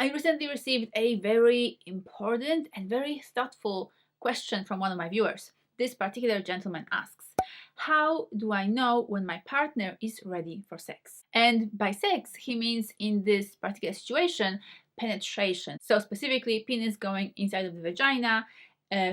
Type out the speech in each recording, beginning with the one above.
I recently received a very important and very thoughtful question from one of my viewers. This particular gentleman asks, how do I know when my partner is ready for sex? And by sex, he means in this particular situation, penetration. So specifically, penis going inside of the vagina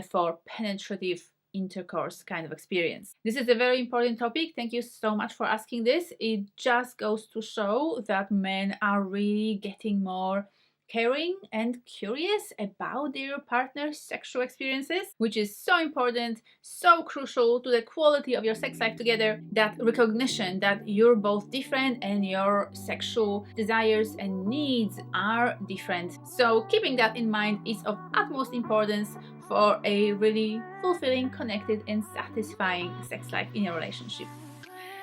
for penetrative intercourse kind of experience. This is a very important topic. Thank you so much for asking this. It just goes to show that men are really getting more caring and curious about their partner's sexual experiences, which is so important, so crucial to the quality of your sex life together. That recognition that you're both different and your sexual desires and needs are different. So keeping that in mind is of utmost importance for a really fulfilling, connected and satisfying sex life in your relationship.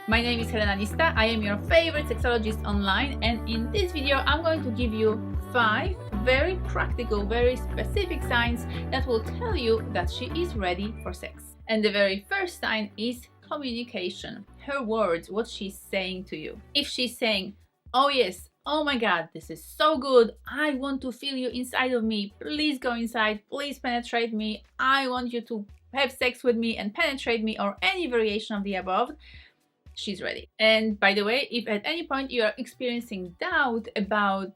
My name is Helena Nista. I am your favorite sexologist online, and in this video I'm going to give you 5 very practical, very specific signs that will tell you that she is ready for sex. And the very first sign is communication. Her words, what she's saying to you. If she's saying, oh yes, oh my god, this is so good, I want to feel you inside of me, please go inside, please penetrate me, I want you to have sex with me and penetrate me, or any variation of the above, she's ready. And by the way, if at any point you are experiencing doubt about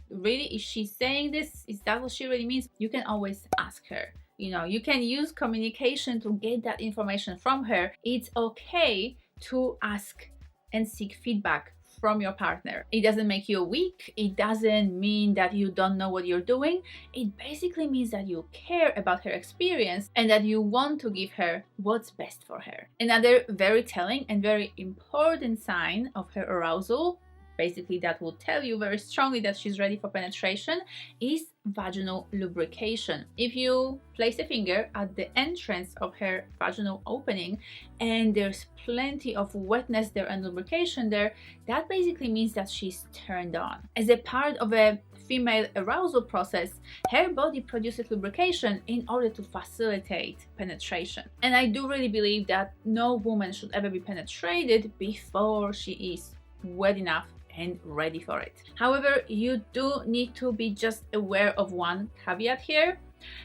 really, is she saying this, is that what she really means, you can always ask her. You can use communication to get that information from her. It's okay to ask and seek feedback from your partner. It doesn't make you weak. It doesn't mean that you don't know what you're doing. It basically means that you care about her experience and that you want to give her what's best for her. Another very telling and very important sign of her arousal, basically that will tell you very strongly that she's ready for penetration, is vaginal lubrication. If you place a finger at the entrance of her vaginal opening and there's plenty of wetness there and lubrication there, that basically means that she's turned on. As a part of a female arousal process, her body produces lubrication in order to facilitate penetration. And I do really believe that no woman should ever be penetrated before she is wet enough and ready for it. However, you do need to be just aware of one caveat here.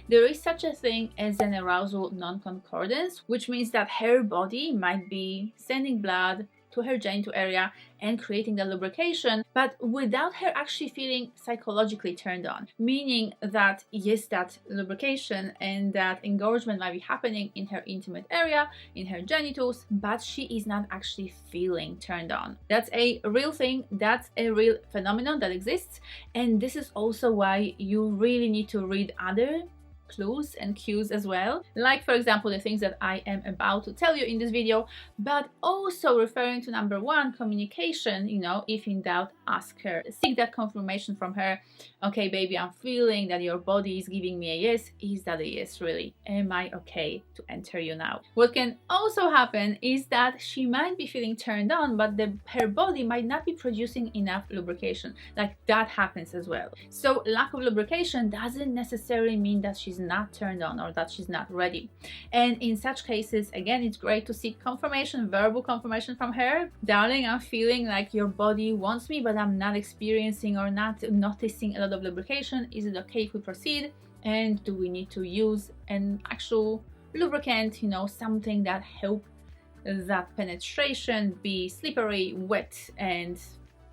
There is such a thing as an arousal non-concordance, which means that her body might be sending blood to her genital area and creating the lubrication, but without her actually feeling psychologically turned on. Meaning that yes, that lubrication and that engorgement might be happening in her intimate area, in her genitals, but she is not actually feeling turned on. That's a real thing, that's a real phenomenon that exists, and this is also why you really need to read other clues and cues as well, like for example the things that I am about to tell you in this video, but also referring to number 1, communication. If in doubt, ask her, seek that confirmation from her. Okay baby, I'm feeling that your body is giving me a yes. Is that a yes really? Am I okay to enter you now? What can also happen is that she might be feeling turned on, but her body might not be producing enough lubrication. Like that happens as well. So lack of lubrication doesn't necessarily mean that she's not turned on or that she's not ready. And in such cases, again, it's great to seek confirmation, verbal confirmation from her. Darling, I'm feeling like your body wants me, but I'm not experiencing or not noticing a lot of lubrication. Is it okay if we proceed? And do we need to use an actual lubricant, something that help that penetration be slippery, wet, and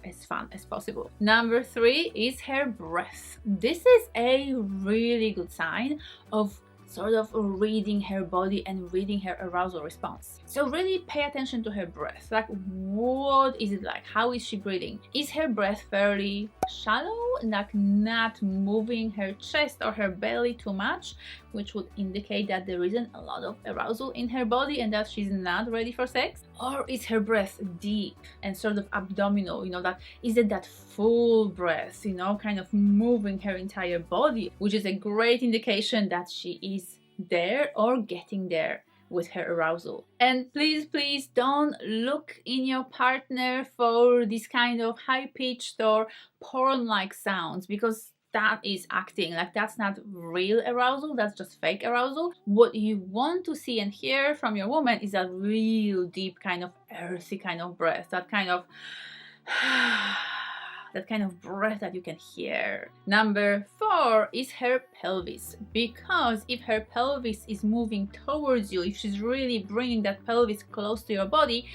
as fun as possible. Number 3 is her breath. This is a really good sign of sort of reading her body and reading her arousal response. So really pay attention to her breath. Like, what is it like? How is she breathing? Is her breath fairly shallow, like not moving her chest or her belly too much, which would indicate that there isn't a lot of arousal in her body and that she's not ready for sex? Or is her breath deep and sort of abdominal, that is it that full breath, kind of moving her entire body, which is a great indication that she is there or getting there with her arousal. And please don't look in your partner for this kind of high-pitched or porn-like sounds, because that is acting. Like, that's not real arousal, that's just fake arousal. What you want to see and hear from your woman is that real deep kind of earthy kind of breath, that kind of that kind of breath that you can hear. Number 4 is her pelvis, because if her pelvis is moving towards you, if she's really bringing that pelvis close to your body,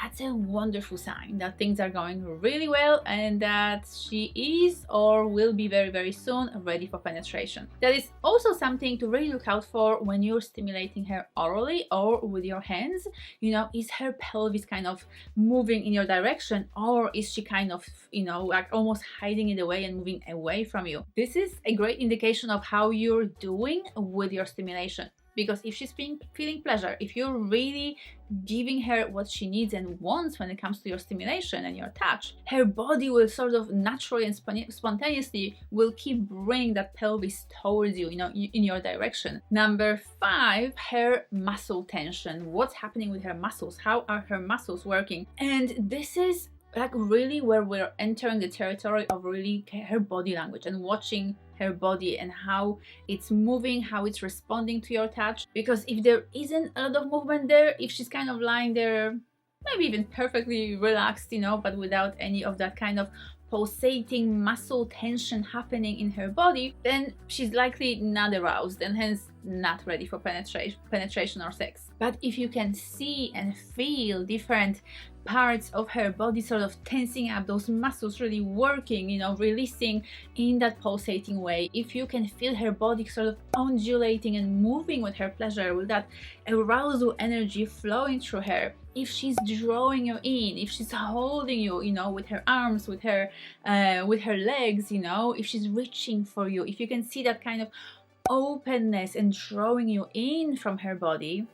that's a wonderful sign that things are going really well and that she is or will be very, very soon ready for penetration. That is also something to really look out for when you're stimulating her orally or with your hands. You know, is her pelvis kind of moving in your direction, or is she kind of, you know, like almost hiding it away and moving away from you? This is a great indication of how you're doing with your stimulation. Because if she's feeling pleasure, if you're really giving her what she needs and wants when it comes to your stimulation and your touch, her body will sort of naturally and spontaneously will keep bringing that pelvis towards you, you know, in your direction. Number 5, her muscle tension. What's happening with her muscles? How are her muscles working? And this is like really where we're entering the territory of really her body language and watching her body and how it's moving, how it's responding to your touch. Because if there isn't a lot of movement there, if she's kind of lying there, maybe even perfectly relaxed, you know, but without any of that kind of pulsating muscle tension happening in her body, then she's likely not aroused and hence not ready for penetration or sex. But if you can see and feel different parts of her body sort of tensing up, those muscles really working, you know, releasing in that pulsating way, if you can feel her body sort of undulating and moving with her pleasure, with that arousal energy flowing through her, if she's drawing you in, if she's holding you, you know, with her arms, with her legs, you know, if she's reaching for you, if you can see that kind of openness and drawing you in from her body,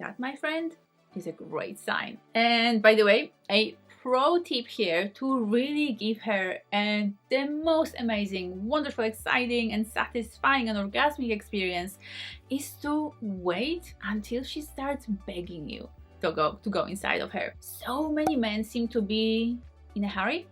that, my friend, is a great sign. And by the way, a pro tip here to really give her the most amazing, wonderful, exciting and satisfying and orgasmic experience is to wait until she starts begging you to go inside of her. So many men seem to be in a hurry.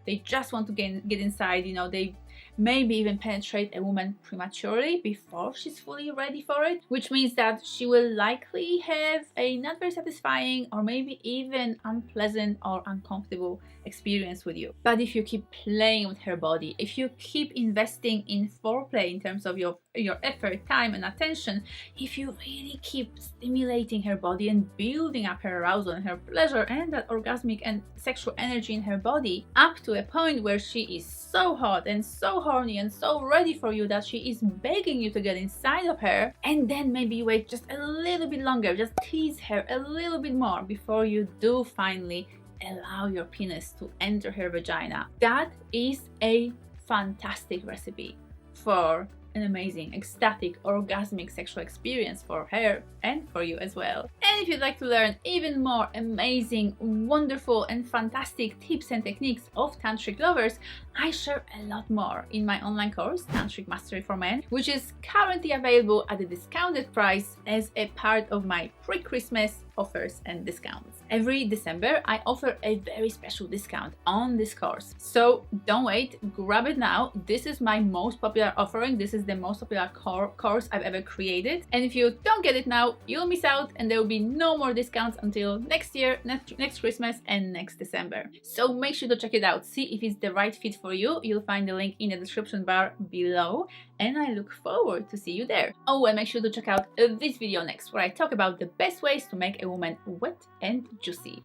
They just want to get inside, you know, they maybe even penetrate a woman prematurely before she's fully ready for it, which means that she will likely have a not very satisfying or maybe even unpleasant or uncomfortable experience with you. But if you keep playing with her body, if you keep investing in foreplay in terms of your effort, time and attention, if you really keep stimulating her body and building up her arousal and her pleasure and that orgasmic and sexual energy in her body up to a point where she is so hot and so horny and so ready for you that she is begging you to get inside of her, and then maybe you wait just a little bit longer, just tease her a little bit more before you do finally allow your penis to enter her vagina. That is a fantastic recipe for an amazing, ecstatic, orgasmic sexual experience for her and for you as well. And if you'd like to learn even more amazing, wonderful and fantastic tips and techniques of tantric lovers, I share a lot more in my online course, Tantric Mastery for Men, which is currently available at a discounted price as a part of my pre-Christmas offers and discounts. Every December, I offer a very special discount on this course. So don't wait, grab it now. This is my most popular offering. This is the most popular course I've ever created. And if you don't get it now, you'll miss out and there will be no more discounts until next year, next Christmas and next December. So make sure to check it out. See if it's the right fit for you. You'll find the link in the description bar below. And I look forward to see you there. Oh, and make sure to check out this video next, where I talk about the best ways to make a woman wet and juicy.